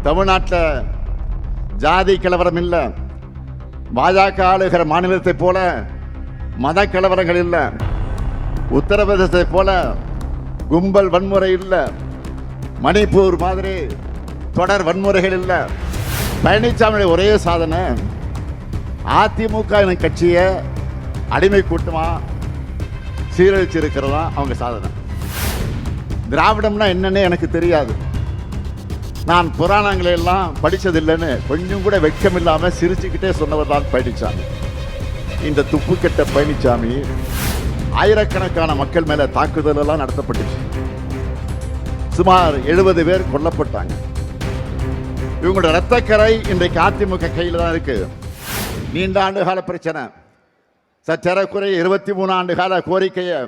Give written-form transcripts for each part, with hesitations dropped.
தமிழ்நாட்டில் ஜாதி கலவரம் இல்லை, பாஜக ஆளுகிற மாநிலத்தை போல மத கலவரங்கள் இல்லை, உத்தரப்பிரதேசத்தை போல கும்பல் வன்முறை இல்லை, மணிப்பூர் மாதிரி தொடர் வன்முறைகள் இல்லை. பழனிசாமியுடைய ஒரே சாதனை அதிமுக கட்சியை அடிமை கூட்டமா சீரழிச்சிருக்கிறதா அவங்க சாதனை. திராவிடம்னா என்னன்னு எனக்கு தெரியாது, நான் புராணங்களை எல்லாம் படித்ததில்லைன்னு கொஞ்சம் கூட வெட்கம் இல்லாமல் சிரிச்சுக்கிட்டே சொன்னவர் தான் பழனிசாமி. இந்த துப்புக்கெட்ட பழனிசாமி ஆயிரக்கணக்கான மக்கள் மேலே தாக்குதல் எல்லாம் நடத்தப்பட்டுச்சு. சுமார் 70 பேர் கொல்லப்பட்டாங்க. இவங்களோட இரத்தக்கரை இன்றைக்கு அதிமுக கையில் தான் இருக்கு. நீண்ட ஆண்டு கால பிரச்சனை, சற்றக்குறை 23 ஆண்டு கால கோரிக்கையை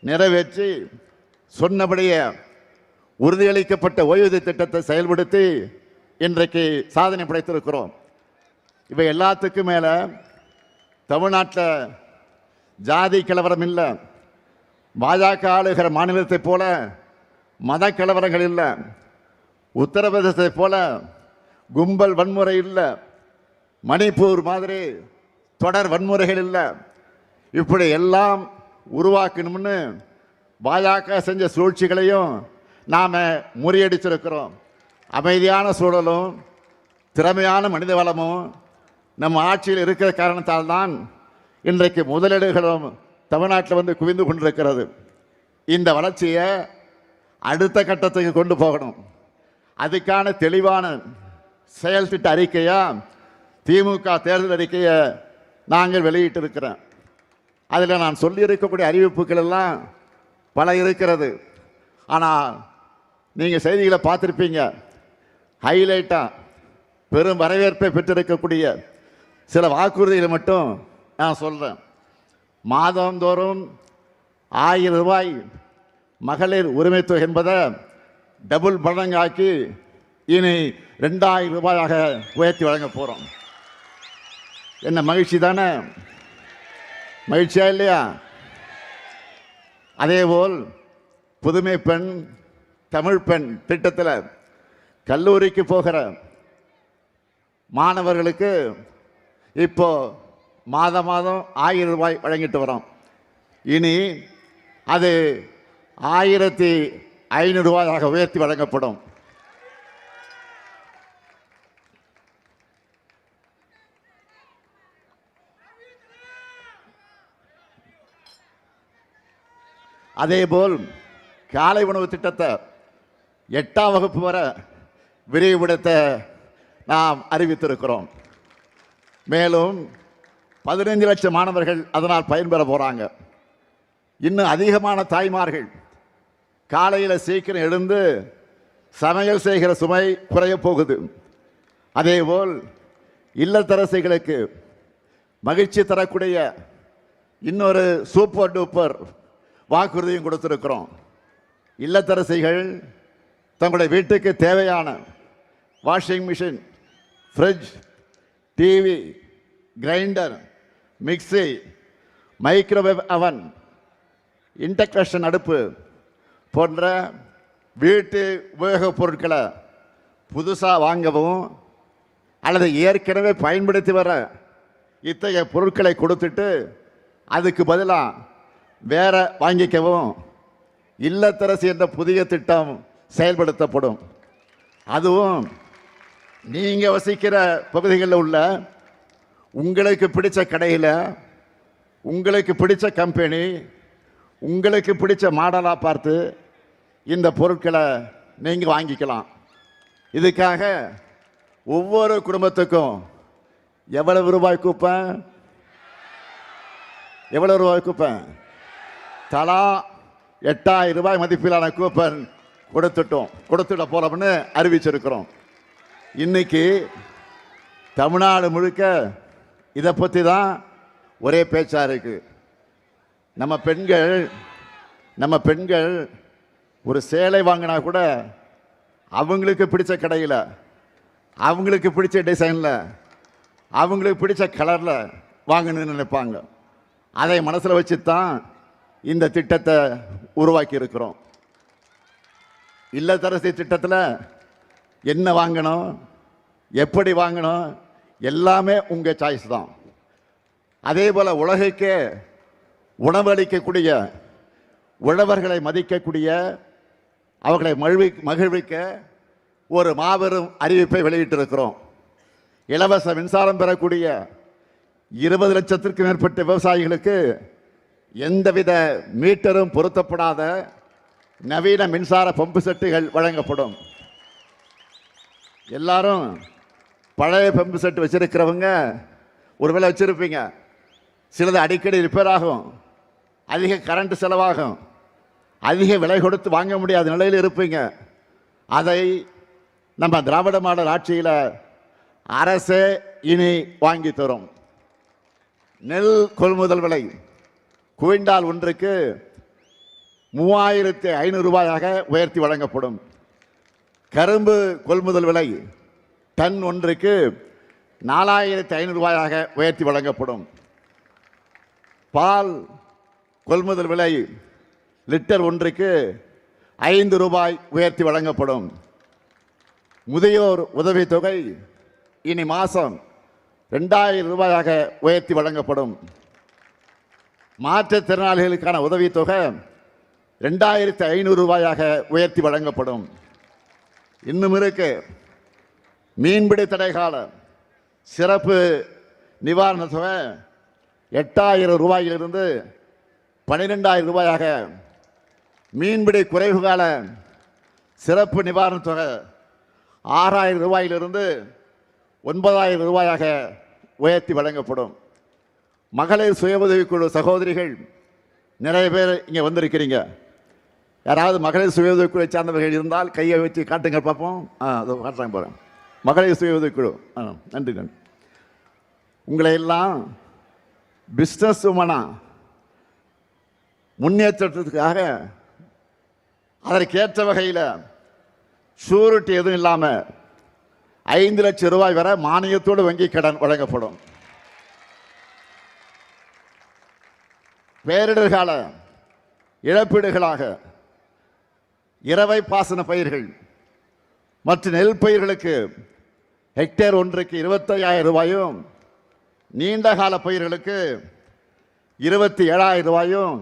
நிறைவேற்றி சொன்னபடியே உறுதியளிக்கப்பட்ட ஓய்வூதிய திட்டத்தை செயல்படுத்தி இன்றைக்கு சாதனை படைத்திருக்கிறோம். இவை எல்லாத்துக்கும் மேலே தமிழ்நாட்டில் ஜாதி கலவரம் இல்லை, பாஜக ஆளுகிற மாநிலத்தை போல மத கலவரங்கள் இல்லை, உத்தரப்பிரதேசத்தை போல கும்பல் வன்முறை இல்லை, மணிப்பூர் மாதிரி தொடர் வன்முறைகள் இல்லை. இப்படி எல்லாம் உருவாக்கணும்னு பாஜக செஞ்ச சூழ்ச்சிகளையும் நாம் முறியடிச்சிருக்கிறோம். அமைதியான சூழலும் திறமையான மனித வளமும் நம்ம ஆட்சியில் இருக்கிற காரணத்தால் தான் இன்றைக்கு முதலீடுகளும் தமிழ்நாட்டில் வந்து குவிந்து கொண்டிருக்கிறது. இந்த வளர்ச்சியை அடுத்த கட்டத்துக்கு கொண்டு போகணும். அதுக்கான தெளிவான செயல் திட்ட அறிக்கையாக திமுக தேர்தல் அறிக்கையை நாங்கள் வெளியிட்டிருக்கிறோம். அதில் நான் சொல்லியிருக்கக்கூடிய அறிவிப்புகள் எல்லாம் பல இருக்கிறது. ஆனால் நீங்கள் செய்திகளை பார்த்துருப்பீங்க. ஹைலைட்டாக பெரும் வரவேற்பை பெற்றிருக்கக்கூடிய சில வாக்குறுதிகளை மட்டும் நான் சொல்கிறேன். மாதந்தோறும் 1000 ரூபாய் மகளிர் உரிமை தொகை என்பதை டபுள் மடங்காக்கி இனி 2000 ரூபாயாக உயர்த்தி வழங்க போகிறோம். என்ன மகிழ்ச்சி தானே? மகிழ்ச்சியா இல்லையா? அதேபோல் புதுமை பெண் தமிழ் பெண் திட்டத்தில் கல்லூரிக்கு போகிற மாணவர்களுக்கு இப்போ மாதம் 1000 ரூபாய் வழங்கிட்டு வரோம். இனி அது 1500 ரூபாயாக உயர்த்தி வழங்கப்படும். அதேபோல் காலை உணவு திட்டத்தை 8ஆம் வகுப்பு வரை விரிவுபடுத்த நாம் அறிவித்திருக்கிறோம். மேலும் 15 லட்சம் மாணவர்கள் அதனால் பயன்பெற போகிறாங்க. இன்னும் அதிகமான தாய்மார்கள் காலையில் சீக்கிரம் எழுந்து சமையல் செய்கிற சுமை குறைய போகுது. அதேபோல் இல்லத்தரசிகளுக்கு மகிழ்ச்சி தரக்கூடிய இன்னொரு சூப்பர் டூப்பர் வாக்குறுதியும் கொடுத்திருக்கிறோம். இல்லத்தரசிகள் தங்களுடைய வீட்டுக்கு தேவையான washing machine, fridge, TV, grinder, mixie, microwave அவன், இண்டக்ஷன் அடுப்பு போன்ற வீட்டு உபயோகப் பொருட்களை புதுசாக வாங்கவும் அல்லது ஏற்கனவே பயன்படுத்தி வர இத்தகைய பொருட்களை கொடுத்துட்டு அதுக்கு பதிலாக வேற வாங்கிக்கவும் இல்லத்தரசி என்ற புதிய திட்டம் செயல்படுத்தப்படும். அதுவும் நீங்கள் வசிக்கிற பகுதிகளில் உள்ள உங்களுக்கு பிடிச்ச கடையில் உங்களுக்கு பிடிச்ச கம்பெனி உங்களுக்கு பிடிச்ச மாடலாக பார்த்து இந்த பொருட்களை நீங்கள் வாங்கிக்கலாம். இதுக்காக ஒவ்வொரு குடும்பத்துக்கும் எவ்வளவு ரூபாய் கூப்பன்? எவ்வளவு ரூபாய் கூப்பன்? தலா 8000 ரூபாய் மதிப்பிலான கூப்பன் கொடுத்துட போறோம்னு அறிவிச்சிருக்கிறோம். இன்னைக்கு தமிழ்நாடு முழுக்க இதை பற்றி தான் ஒரே பேச்சாக இருக்கு. நம்ம பெண்கள் ஒரு சேலை வாங்கினா கூட அவங்களுக்கு பிடிச்ச கடையில் அவங்களுக்கு பிடிச்ச டிசைனில் அவங்களுக்கு பிடிச்ச கலரில் வாங்கணும்னு நினைப்பாங்க. அதை மனசில் வச்சு தான் இந்த திட்டத்தை உருவாக்கி இருக்கிறோம். இல்லத்தரசி திட்டத்தில் என்ன வாங்கணும், எப்படி வாங்கணும், எல்லாமே உங்கள் சாய்ஸ் தான். அதே போல் உலகுக்கே உணவளிக்கக்கூடிய, உழவர்களை மதிக்கக்கூடிய, அவர்களை மகிழ்விக்க ஒரு மாபெரும் அறிவிப்பை வெளியிட்டிருக்கிறோம். இலவச மின்சாரம் பெறக்கூடிய 20 லட்சத்திற்கும் மேற்பட்ட விவசாயிகளுக்கு எந்தவித மீட்டரும் பொருத்தப்படாத நவீன மின்சார பம்பு செட்டுகள் வழங்கப்படும். எல்லாரும் பழைய பம்பு செட்டு வச்சிருக்கிறவங்க ஒருவேளை வச்சிருப்பீங்க. சிலது அடிக்கடி ரிப்பேர் ஆகும், அதிக கரண்ட் செலவாகும், அதிக விலை கொடுத்து வாங்க முடியாத நிலையில் இருப்பீங்க. அதை நம்ம திராவிட மாடல் ஆட்சியில் அரசே இனி வாங்கி தரும். நெல் கொள்முதல் விலை குவிண்டால் ஒன்றுக்கு 3500 ரூபாயாக உயர்த்தி வழங்கப்படும். கரும்பு கொள்முதல் விலை டன் ஒன்றுக்கு 4500 ரூபாயாக உயர்த்தி வழங்கப்படும். பால் கொள்முதல் விலை லிட்டர் ஒன்றுக்கு 5 ரூபாய் உயர்த்தி வழங்கப்படும். முதியோர் உதவித்தொகை இனி மாதம் 2000 ரூபாயாக உயர்த்தி வழங்கப்படும். மாற்றுத்திறனாளிகளுக்கான உதவித்தொகை 2500 ரூபாயாக உயர்த்தி வழங்கப்படும். இன்னும் இருக்கு, மீன்பிடி தடைகால சிறப்பு நிவாரண தொகை 8000 ரூபாயிலிருந்து 12000 ரூபாயாக, மீன்பிடி குறைவு கால சிறப்பு நிவாரண தொகை 6000 ரூபாயிலிருந்து 9000 ரூபாயாக உயர்த்தி வழங்கப்படும். மகளிர் சுய உதவிக்குழு சகோதரிகள் நிறைய பேர் இங்கே வந்திருக்கிறீங்க. யாராவது மகளிர் சுய உதவிக்குழு சார்ந்தவர்கள் இருந்தால் கையை வச்சு காட்டுங்க பார்ப்போம். அதை காட்டுறாங்க போகிறேன். மகளிர் சுய உதவிக்குழு, நன்றி நன்றி. உங்களை எல்லாம் பிஸ்னஸ் உமனா முன்னேற்றத்துக்காக அதற்கேற்ற வகையில் ஷூரிட்டி எதுவும் இல்லாமல் 5 லட்சம் ரூபாய் வரை மானியத்தோடு வங்கி கடன் வழங்கப்படும். பேரிடர் கால இழப்பீடுகளாக இரவை பாசன பயிர்கள் மற்றும் நெல் பயிர்களுக்கு ஹெக்டேர் ஒன்றுக்கு 25000 ரூபாயும், நீண்ட கால பயிர்களுக்கு 27000 ரூபாயும்,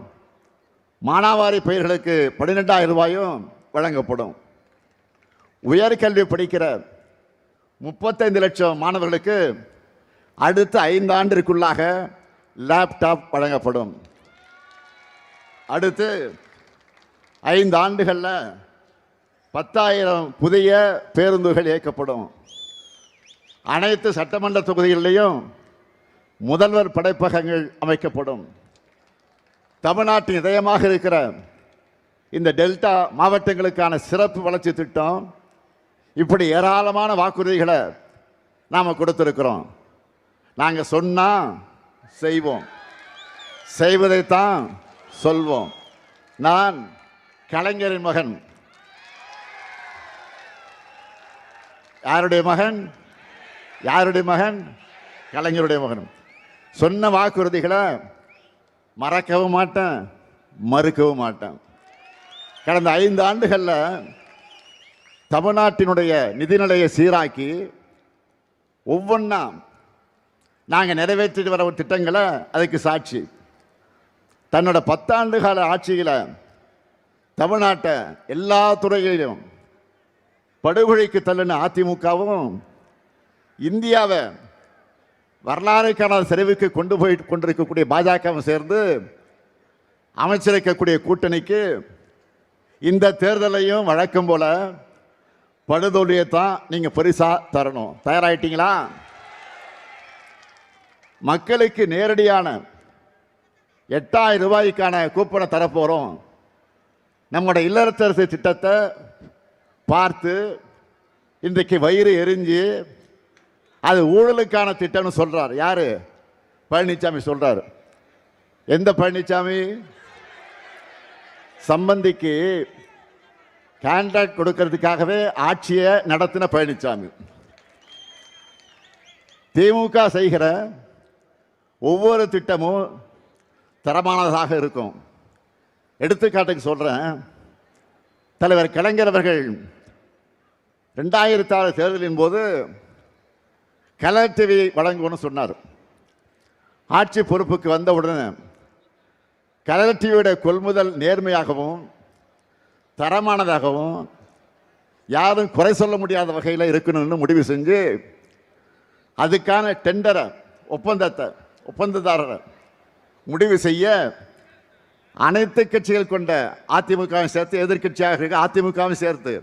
மானாவாரி பயிர்களுக்கு 12000 ரூபாயும் வழங்கப்படும். உயர்கல்வி படிக்கிற 35 லட்சம் மாணவர்களுக்கு அடுத்த 5 ஆண்டிற்குள்ளாக லேப்டாப் வழங்கப்படும். அடுத்து 5 ஆண்டுகளில் 10,000 புதிய பேருந்துகள் இயக்கப்படும். அனைத்து சட்டமன்ற தொகுதிகளிலேயும் முதல்வர் படைப்பகங்கள் அமைக்கப்படும். தமிழ்நாட்டின் இதயமாக இருக்கிற இந்த டெல்டா மாவட்டங்களுக்கான சிறப்பு வளர்ச்சி திட்டம், இப்படி ஏராளமான வாக்குறுதிகளை நாம் கொடுத்திருக்கிறோம். நாங்கள் சொன்னால் செய்வோம், செய்வதைத்தான் சொல்வோம். நான் கலைஞரின் மகன். யாருடைய மகன்? யாருடைய மகன்? கலைஞருடைய மகன். சொன்ன வாக்குறுதிகளை மறக்கவும் மாட்டேன், மறுக்கவும் மாட்டேன். கடந்த 5 ஆண்டுகளில் தமிழ்நாட்டினுடைய நிதிநிலையை சீராக்கி ஒவ்வொன்றா நாங்கள் நிறைவேற்றிட்டு வர திட்டங்களை அதுக்கு சாட்சி. தன்னோட 10 ஆண்டு கால ஆட்சியில் தமிழ்நாட்டை எல்லா துறைகளிலும் படுகொலைக்கு தள்ளின அதிமுகவும், இந்தியாவை வரலாறு காணாத சரிவுக்கு கொண்டு போய் கொண்டிருக்கக்கூடிய பாஜகவும் சேர்ந்து அமைச்சிருக்கக்கூடிய கூட்டணிக்கு இந்த தேர்தலையும் வழக்கம் போல படுதோல்வியை தான் நீங்கள் பரிசா தரணும். தயாராகிட்டீங்களா? மக்களுக்கு நேரடியான 8000 ரூபாய்க்கான கூப்பனை தரப்போகிறோம். நம்முடைய இல்லத்தரசு திட்டத்தை பார்த்து இன்றைக்கு வயிறு எரிஞ்சு அது ஊழலுக்கான திட்டம்னு சொல்றார். யாரு? பழனிசாமி சொல்றாரு. எந்த பழனிசாமி? சம்பந்திக்கு கான்ட்ராக்ட் கொடுக்கிறதுக்காகவே ஆட்சியை நடத்தின பழனிசாமி. திமுக செய்கிற ஒவ்வொரு திட்டமும் தரமானதாக இருக்கும். எடுத்துக்காட்டுக்கு சொல்றேன். தலைவர் கலைஞர் அவர்கள் 2006 தேர்தலின் போது கலர் டிவி வழங்குவோன்னு சொன்னார். ஆட்சி பொறுப்புக்கு வந்த உடனே கலர் டிவியுடைய கொள்முதல் நேர்மையாகவும் தரமானதாகவும் யாரும் குறை சொல்ல முடியாத வகையில் இருக்கணும்னு முடிவு செஞ்சு அதுக்கான டெண்டரை ஒப்பந்ததாரரை முடிவு செய்ய அனைத்து கட்சிகள் கொண்ட அதிமுகவும் சேர்த்து, எதிர்கட்சியாக இருக்க அதிமுகவும் சேர்த்து,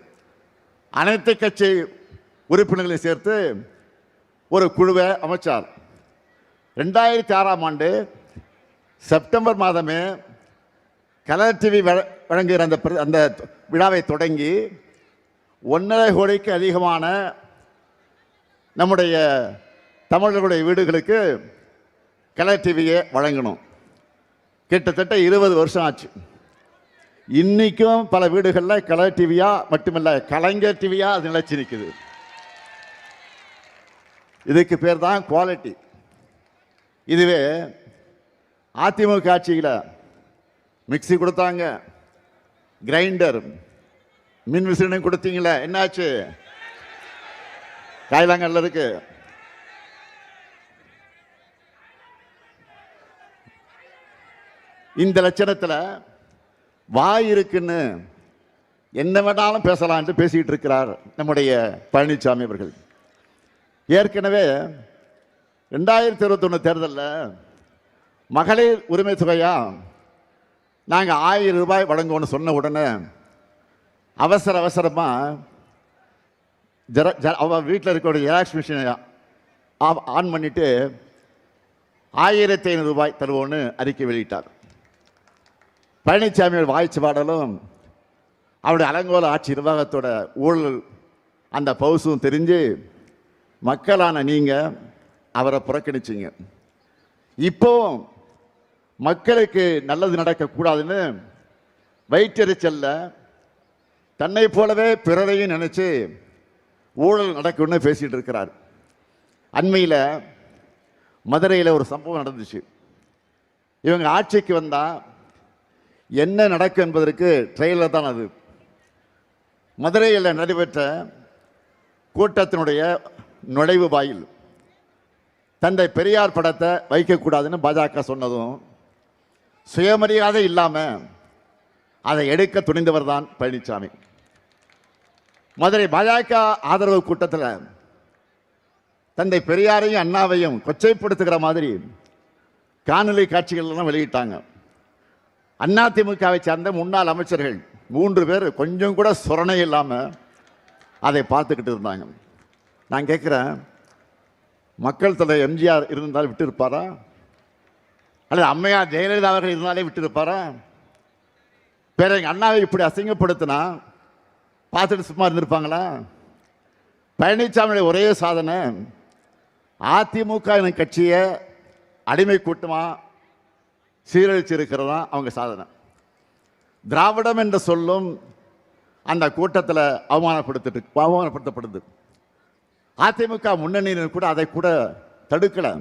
அனைத்து கட்சி உறுப்பினர்களையும் சேர்த்து ஒரு குழுவை அமைச்சார். 2006ஆம் ஆண்டு செப்டம்பர் மாதமே கலர் டிவி வழங்குகிற அந்த விழாவை தொடங்கி 1.5 கோடிக்கு அதிகமான நம்முடைய தமிழர்களுடைய வீடுகளுக்கு கலர் டிவியை வழங்கணும். கிட்டத்தட்ட 20 வருஷம் ஆச்சு. இன்னைக்கும் பல வீடுகளில் கலர் டிவியா மட்டுமல்ல, கலைஞர் டிவியா அது நிலைச்சு நிற்குது. இதுக்கு பேர் தான் குவாலிட்டி. இதுவே அதிமுக ஆட்சியில் மிக்சி கொடுத்தாங்க, கிரைண்டர், மின் விசிறி கொடுத்தீங்களே, என்னாச்சு? காயிலாங்கல்ல இருக்கு. இந்த லட்சணத்தில் வாய் இருக்குன்னு என்ன வேணாலும் பேசலாம் என்று பேசிட்டு இருக்கிறார் நம்முடைய பழனிசாமி அவர்கள். ஏற்கனவே 2021 தேர்தலில் மகளிர் உரிமை தொகையா நாங்கள் 1000 ரூபாய் வழங்குவோன்னு சொன்ன உடனே அவசரமாக அவ வீட்டில் இருக்கக்கூடிய ஜெராக்ஸ் மிஷினை ஆன் பண்ணிட்டு 1500 ரூபாய் தருவோன்னு அறிக்கை வெளியிட்டார். பழனிசாமி வாய்ச்சி பாடலும் அவருடைய அலங்கோல ஆட்சி நிர்வாகத்தோட ஊழல் அந்த பவுசும் தெரிஞ்சு மக்களான நீங்கள் அவரை புறக்கணிச்சிங்க. இப்போ மக்களுக்கு நல்லது நடக்கக்கூடாதுன்னு வயிற்றெரிச்சல்ல தன்னை போலவே பிறரையும் நினைச்சு ஊழல் நடக்கும்னு பேசிட்டு இருக்கிறார். அண்மையில் மதுரையில் ஒரு சம்பவம் நடந்துச்சு. இவங்க ஆட்சிக்கு வந்தால் என்ன நடக்கும் என்பதற்கு ட்ரெயிலர் தான் அது. மதுரையில் நடைபெற்ற கூட்டத்தினுடைய நுழைவு வாயில் தந்தை பெரியார் படத்தை வைக்கக்கூடாதுன்னு பாஜக சொன்னதும் சுயமரியாதை இல்லாமல் அதை எடுக்க துணிந்தவர் தான் பழனிசாமி. மதுரை பாஜக ஆதரவு கூட்டத்தில் தந்தை பெரியாரையும் அண்ணாவையும் கொச்சைப்படுத்துகிற மாதிரி காணொலி காட்சிகள்லாம் வெளியிட்டாங்க. அதிமுகவை சார்ந்த முன்னாள் அமைச்சர்கள் 3 பேர் கொஞ்சம் கூட சொரணை இல்லாமல் அதை பார்த்துக்கிட்டு இருந்தாங்க. நான் கேட்குறேன், மக்கள் தலைவர் எம்ஜிஆர் இருந்தாலும் விட்டு இருப்பாரா? அல்லது அம்மையார் ஜெயலலிதா அவர்கள் இருந்தாலே விட்டு இருப்பாரா? வேற எங்கள் அண்ணாவை இப்படி அசிங்கப்படுத்தினா பார்த்துட்டு சும்மா இருந்திருப்பாங்களா? பழனிசாமியுடைய ஒரே சாதனை அதிமுக எனும் கட்சியை அடிமை கூட்டமாக சீரழிச்சிருக்கிறதா அவங்க சாதனை. திராவிடம் என்ற சொல்லும் அந்த கூட்டத்தில் அவமானப்படுத்தப்படுது. அதிமுக முன்னணியினர் கூட அதை கூட தடுக்கலை.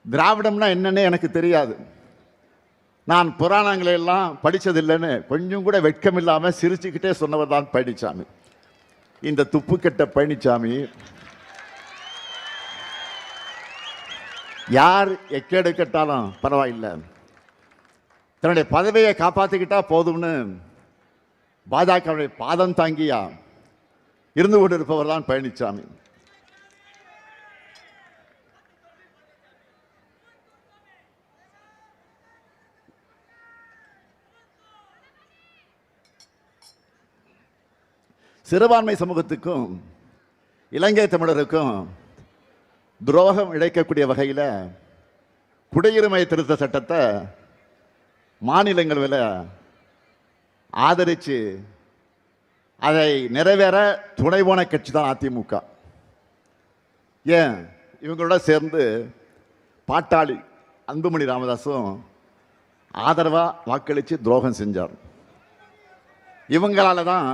திராவிடம்னா என்னன்னு எனக்கு தெரியாது, நான் புராணங்களை எல்லாம் படித்ததில்லைன்னு கொஞ்சம் கூட வெட்கம் இல்லாமல் சிரிச்சுக்கிட்டே சொன்னவர் தான் பழனிசாமி. இந்த துப்புக்கெட்ட பழனிசாமி யார் எக்கேடு கட்டாலும் பரவாயில்லை, தன்னுடைய பதவியை காப்பாற்றிக்கிட்டா போதும்னு பாஜகவுடைய பாதம் தாங்கியா இருந்து கொண்டிருப்பவர் தான் பழனிசாமி. சிறுபான்மை சமூகத்துக்கும் இலங்கை தமிழருக்கும் துரோகம் இழைக்கக்கூடிய வகையில் குடியுரிமை திருத்த சட்டத்தை மாநிலங்களவையில் ஆதரித்து அதை நிறைவேற துணை போன கட்சி தான் அதிமுக. ஏன் இவங்களோட சேர்ந்து பாட்டாளி அன்புமணி ராமதாஸும் ஆதரவாக வாக்களித்து துரோகம் செஞ்சார். இவங்களால தான்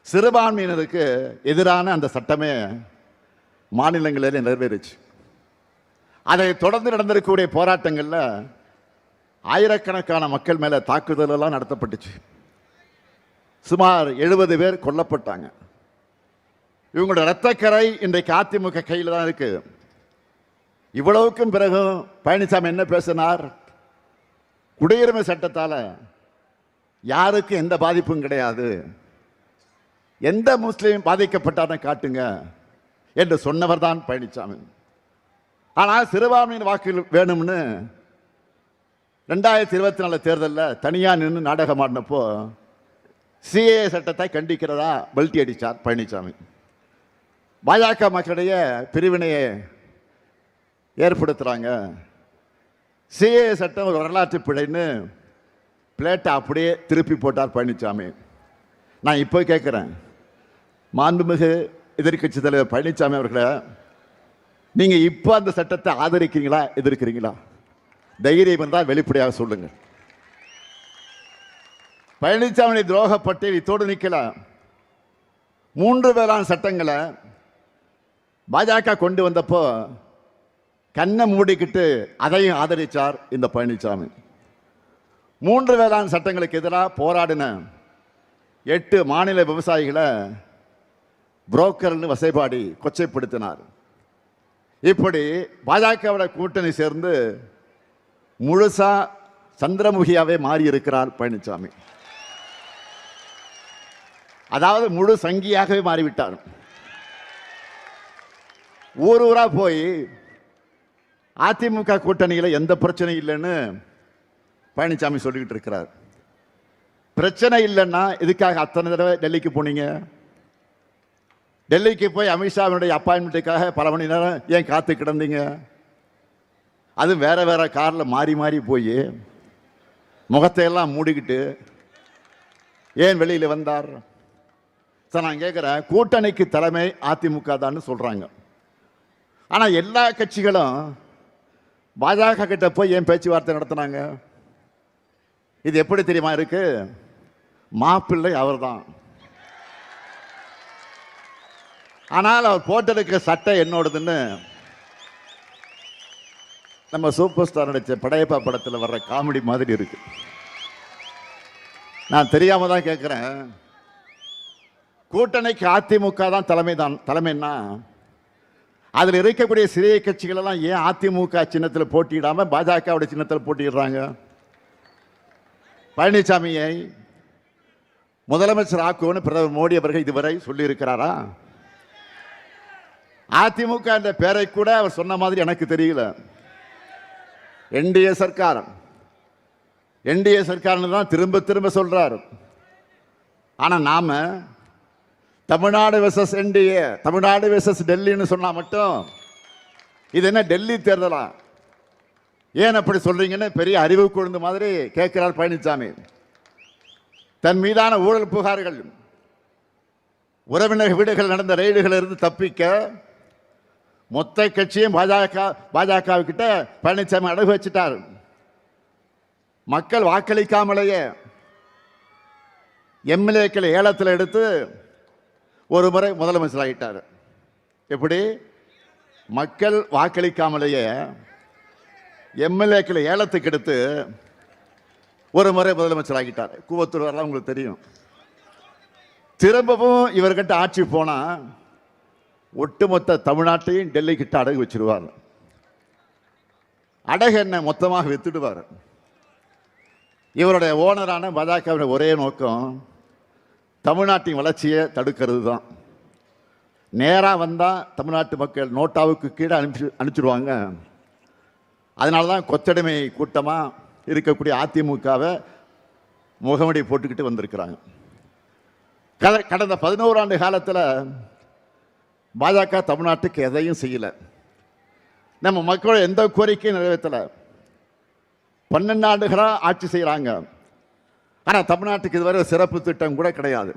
சிறுபான்மையினருக்கு எதிரான அந்த சட்டமே மாநிலங்களில் நிறைவேறிச்சு. அதை தொடர்ந்து நடந்திருக்கக்கூடிய போராட்டங்களில் ஆயிரக்கணக்கான மக்கள் மேலே தாக்குதலெல்லாம் நடத்தப்பட்டுச்சு. சுமார் 70 பேர் கொல்லப்பட்டாங்க. இவங்களோட இரத்தக்கரை இன்றைக்கு அதிமுக கையில் தான் இருக்கு. இவ்வளவுக்கும் பிறகும் பழனிசாமி என்ன பேசினார்? குடியுரிமை சட்டத்தால் யாருக்கும் எந்த பாதிப்பும் கிடையாது, எந்த முஸ்லீம் பாதிக்கப்பட்டாலும் காட்டுங்க என்று சொன்னவர் தான் பழனிசாமி. ஆனால் சிறுபான்மையின் வாக்குகள் வேணும்னு 2024 தேர்தலில் தனியாக நின்று நாடகம் ஆடினப்போ சிஏ சட்டத்தை கண்டிக்கிறதா பெல்ட்டி அடித்தார் பழனிசாமி. பாஜக மக்களிடையே பிரிவினையை ஏற்படுத்துகிறாங்க, சிஏ சட்டம் ஒரு வரலாற்று பிழைன்னு பிளேட்டை அப்படியே திருப்பி போட்டார் பழனிசாமி. நான் இப்போ கேட்குறேன், மாண்புமிகு எதிர்க்கட்சி தலைவர் பழனிசாமி அவர்களை, நீங்கள் இப்போ அந்த சட்டத்தை ஆதரிக்கிறீங்களா எதிர்க்கிறீங்களா? தைரியம் இருந்தால் வெளிப்படையாக சொல்லுங்கள். பழனிசாமி துரோக பட்டியல் இத்தோடு நிற்கல. 3 வேளாண் சட்டங்களை பாஜக கொண்டு வந்தப்போ கண்ணை மூடிக்கிட்டு அதையும் ஆதரித்தார் இந்த பழனிசாமி. 3 வேளாண் சட்டங்களுக்கு எதிராக போராடின 8 மாநில விவசாயிகளை புரோக்கர்னு வசைபாடி கொச்சைப்படுத்தினார். இப்படி பாஜகவோட கூட்டணி சேர்ந்து முழுசா சந்திரமுகியாவே மாறி இருக்கிறார் பழனிசாமி. அதாவது முழு சங்கியாகவே மாறிவிட்டார். ஊர் ஊரா போய் அதிமுக கூட்டணியில் எந்த பிரச்சனையும் இல்லைன்னு பழனிசாமி சொல்லிக்கிட்டு இருக்கிறார். பிரச்சனை இல்லைன்னா இதுக்காக அத்தனை தடவை டெல்லிக்கு போனீங்க? டெல்லிக்கு போய் அமித்ஷாவினுடைய அப்பாயின்மெண்ட்டுக்காக பல மணி நேரம் ஏன் காத்து கிடந்தீங்க? அது வேற வேற காரில் மாறி மாறி போய் முகத்தை எல்லாம் மூடிக்கிட்டு ஏன் வெளியில் வந்தார்? சார், நான் கேட்குறேன், கூட்டணிக்கு தலைமை அதிமுக தான் சொல்கிறாங்க. ஆனால் எல்லா கட்சிகளும் பாஜக கிட்ட போய் ஏன் பேச்சுவார்த்தை நடத்தினாங்க? இது எப்படி தெரியுமா இருக்கு? மாப்பிள்ளை அவர் தான். ஆனால் அவர் போட்டிருக்கிற சட்டை என்னோடதுன்னு நம்ம சூப்பர் ஸ்டார் நடிச்ச படையப்பா படத்தில் வர்ற காமெடி மாதிரி இருக்கு. நான் தெரியாம தான் கேட்குறேன், கூட்டணிக்கு அதிமுக தான் தலைமைன்னா அதில் இருக்கக்கூடிய சிறிய கட்சிகள் எல்லாம் ஏன் அதிமுக சின்னத்தில் போட்டியிடாம பாஜகவுடைய சின்னத்தில் போட்டியிடுறாங்க? பழனிசாமியை முதலமைச்சர் ஆக்குவோன்னு பிரதமர் மோடி அவர்கள் இதுவரை சொல்லி இருக்கிறாரா? அதிமுக என்ற பெயரை கூட அவர் சொன்ன மாதிரி எனக்கு தெரியல. என்டிஏ சர்க்கார் தான் திரும்ப திரும்ப சொல்றாரு. ஆனா நாம Tamil Nadu versus NDA, Tamil Nadu versus டெல்லின்னு சொன்னா மட்டும் இது என்ன டெல்லி தேர்தலா? ஏன் அப்படி சொல்றீங்கன்னு பெரிய அறிவு கூர்ந்த மாதிரி கேட்கிறார் பழனிசாமி. தன் மீதான ஊழல் புகார்கள், உறவினர் வீடுகள் நடந்த ரெய்டுகள் இருந்து தப்பிக்க மொத்த கட்சியும் பாஜகவிட்ட பழனிசாமி அடகு வச்சுட்டார். மக்கள் வாக்களிக்காமலேயே எம்எல்ஏக்களை ஏலத்தில் எடுத்து ஒரு முறை முதலமைச்சர் ஆகிட்டார். எப்படி? மக்கள் வாக்களிக்காமலேயே எம்எல்ஏக்களை ஏலத்துக்கு எடுத்து ஒரு முறை முதலமைச்சர் ஆகிட்டார். கூவத்தூர் வரலாம் உங்களுக்கு தெரியும். திரும்பவும் இவர்கிட்ட ஆட்சி போனா ஒட்டுமொத்த தமிழ்நாட்டையும் டெல்லி கிட்ட அடகு வச்சிருவார். அடகு என்ன மொத்தமாக வித்துடுவார். இவருடைய ஓனரான பாஜகவுடைய ஒரே நோக்கம் தமிழ்நாட்டின் வளர்ச்சியை தடுக்கிறது தான். நேராக வந்தால் தமிழ்நாட்டு மக்கள் நோட்டாவுக்கு கீழே அனுப்பிச்சிடுவாங்க. அதனால தான் கொத்தடிமை கூட்டமாக இருக்கக்கூடிய அதிமுகவை முகமடி போட்டுக்கிட்டு வந்திருக்கிறாங்க. கடந்த 11 ஆண்டு காலத்தில் பாஜக தமிழ்நாட்டுக்கு எதையும் செய்யலை. நம்ம மக்கள் எந்த கோரிக்கையும் நிறைவேற்றலை. 12 ஆண்டுகளாக ஆட்சி செய்கிறாங்க. ஆனால் தமிழ்நாட்டுக்கு இதுவரை சிறப்பு திட்டம் கூட கிடையாது.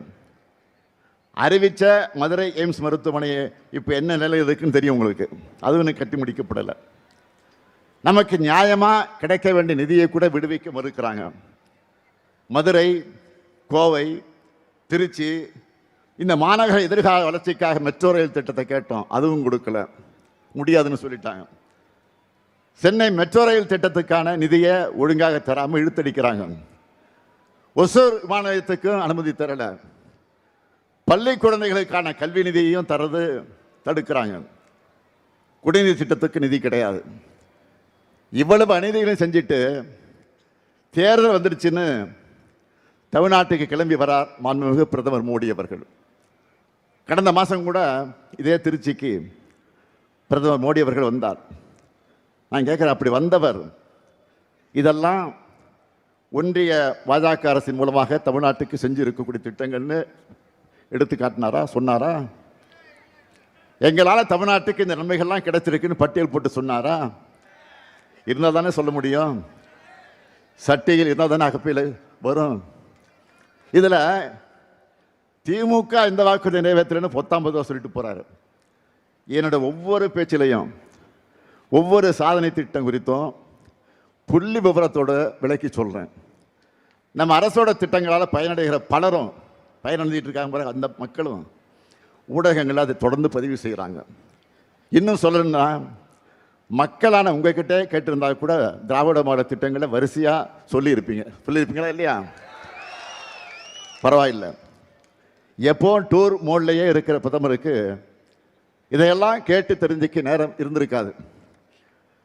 அறிவித்த மதுரை எய்ம்ஸ் மருத்துவமனையை இப்போ என்ன நிலை இருக்குன்னு தெரியும் உங்களுக்கு. அதுவும் கட்டி முடிக்கப்படலை. நமக்கு நியாயமாக கிடைக்க வேண்டிய நிதியை கூட விடுவிக்க மறுக்கிறாங்க. மதுரை, கோவை, திருச்சி இந்த மாநகர எதிர்கால வளர்ச்சிக்காக மெட்ரோ ரயில் திட்டத்தை கேட்டோம், அதுவும் கொடுக்கல, முடியாதுன்னு சொல்லிட்டாங்க. சென்னை மெட்ரோ ரயில் திட்டத்துக்கான நிதியை ஒழுங்காக தராமல் இழுத்தடிக்கிறாங்க. ஒசூர் விமான நிலையத்துக்கும் அனுமதி தரல. பள்ளி குழந்தைகளுக்கான கல்வி நிதியையும் தடுக்கிறாங்க. குடிநீர் திட்டத்துக்கு நிதி கிடையாது. இவ்வளவு அநீதிகளையும் செஞ்சுட்டு தேர்தல் வந்துடுச்சுன்னு தமிழ்நாட்டுக்கு கிளம்பி வரார் மாண்புமிகு பிரதமர் மோடி அவர்கள். கடந்த மாதம் கூட இதே திருச்சிக்கு பிரதமர் மோடி அவர்கள் வந்தார். நான் கேட்குறேன், அப்படி வந்தவர் இதெல்லாம் ஒன்றிய பாஜக அரசின் மூலமாக தமிழ்நாட்டுக்கு செஞ்சு இருக்கக்கூடிய திட்டங்கள்னு எடுத்து காட்டினாரா, சொன்னாரா? எங்களால் தமிழ்நாட்டுக்கு இந்த நன்மைகள்லாம் கிடைச்சிருக்குன்னு பட்டியல் போட்டு சொன்னாரா? இருந்தால் தானே சொல்ல முடியும். சட்டையில் இருந்தால் தானே அகப்பையில் வரும். இதில் திமுக இந்த வாக்குறுதி நிறைவேற்றலன்னு 19 சொல்லிட்டு போகிறாரு. என்னோட ஒவ்வொரு பேச்சிலையும் ஒவ்வொரு சாதனை திட்டம் குறித்தும் புள்ளி விவரத்தோடு விளக்கி சொல்கிறேன். நம்ம அரசோட திட்டங்களால் பயனடைகிற பலரும் பயனடைஞ்சிட்டு இருக்காங்க. அந்த மக்களும் ஊடகங்கள் அதை தொடர்ந்து பதிவு செய்கிறாங்க. இன்னும் சொல்லணும்னா, மக்களான உங்ககிட்ட கேட்டிருந்தால் கூட திராவிட மாடல் திட்டங்களை வரிசையாக சொல்லியிருப்பீங்களா இல்லையா? பரவாயில்லை. எப்போ டூர் மோட்லேயே இருக்கிற பிரதமருக்கு இதையெல்லாம் கேட்டு தெரிஞ்சுக்க நேரம் இருந்திருக்காது.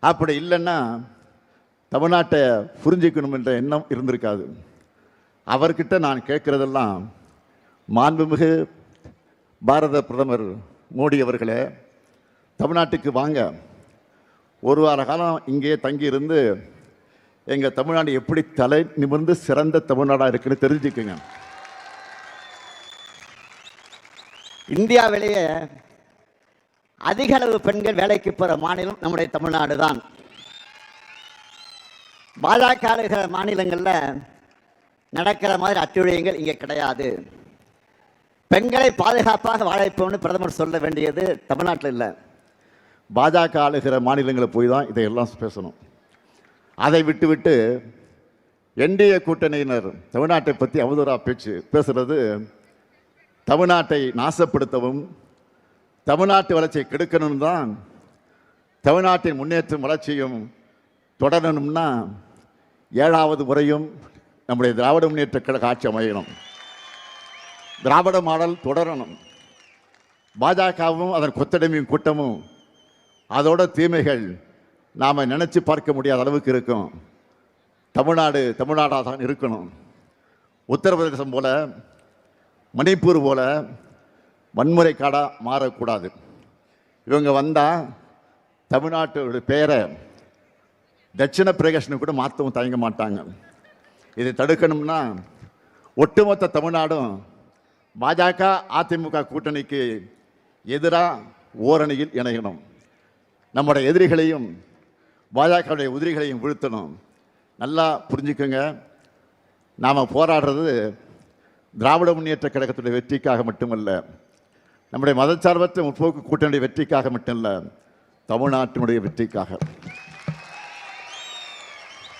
அப்படி இல்லைன்னா தமிழ்நாட்டை புரிஞ்சிக்கணும் என்ற எண்ணம் இருந்திருக்காது. அவர்கிட்ட நான் கேட்குறதெல்லாம், மாண்புமிகு பாரத பிரதமர் மோடி அவர்களே, தமிழ்நாட்டுக்கு வாங்க, ஒரு வார காலம் இங்கே தங்கியிருந்து எங்கள் தமிழ்நாடு எப்படி தலை நிமிர்ந்து சிறந்த தமிழ்நாடாக இருக்குன்னு தெரிஞ்சுக்குங்க. இந்தியாவிலேயே அதிக அளவு பெண்கள் வேலைக்கு போகிற மாநிலம் நம்முடைய தமிழ்நாடு தான். பாஜக மாநிலங்களில் நடக்கிற மாதிரி அட்டுழியங்கள் இங்கே கிடையாது. பெண்களை பாதுகாப்பாக வாழைப்போம்னு பிரதமர் சொல்ல வேண்டியது தமிழ்நாட்டில் இல்லை, பாஜக ஆளுகிற மாநிலங்களை போய் தான் இதையெல்லாம் பேசணும். அதை விட்டு என்டிஏ கூட்டணியினர் தமிழ்நாட்டை பற்றி அவதூறாக பேசுகிறது தமிழ்நாட்டை நாசப்படுத்தவும் தமிழ்நாட்டு வளர்ச்சியை கெடுக்கணும் தான். தமிழ்நாட்டின் முன்னேற்றம் வளர்ச்சியும் தொடரணும்னா 7வது முறையும் நம்முடைய திராவிட முன்னேற்ற கழக ஆட்சி அமையணும். திராவிட மாடல் தொடரணும். பாஜகவும் அதன் கொத்தடிமையும் கூட்டமும் அதோட தீமைகள் நாம் நினச்சி பார்க்க முடியாத அளவுக்கு இருக்கும். தமிழ்நாடாக தான் இருக்கணும். உத்தரப்பிரதேசம் போல, மணிப்பூர் போல வன்முறை காடாக மாறக்கூடாது. இவங்க வந்தால் தமிழ்நாட்டோட பேரை தட்சிண பிரதேசன்னு கூட மாற்றவும் தயங்க மாட்டாங்க. இதை தடுக்கணும்னா ஒட்டுமொத்த தமிழ்நாடும் பாஜக அதிமுக கூட்டணிக்கு எதிராக ஓரணியில் இணையணும். நம்முடைய எதிரிகளையும் பாஜகவுடைய உதிரிகளையும் வீழ்த்தணும். நல்லா புரிஞ்சுக்கோங்க, நாம் போராடுறது திராவிட முன்னேற்ற கழகத்துடைய வெற்றிக்காக மட்டுமல்ல, நம்முடைய மதச்சார்பற்ற முற்போக்கு கூட்டணியுடைய வெற்றிக்காக மட்டுமல்ல, தமிழ்நாட்டினுடைய வெற்றிக்காக.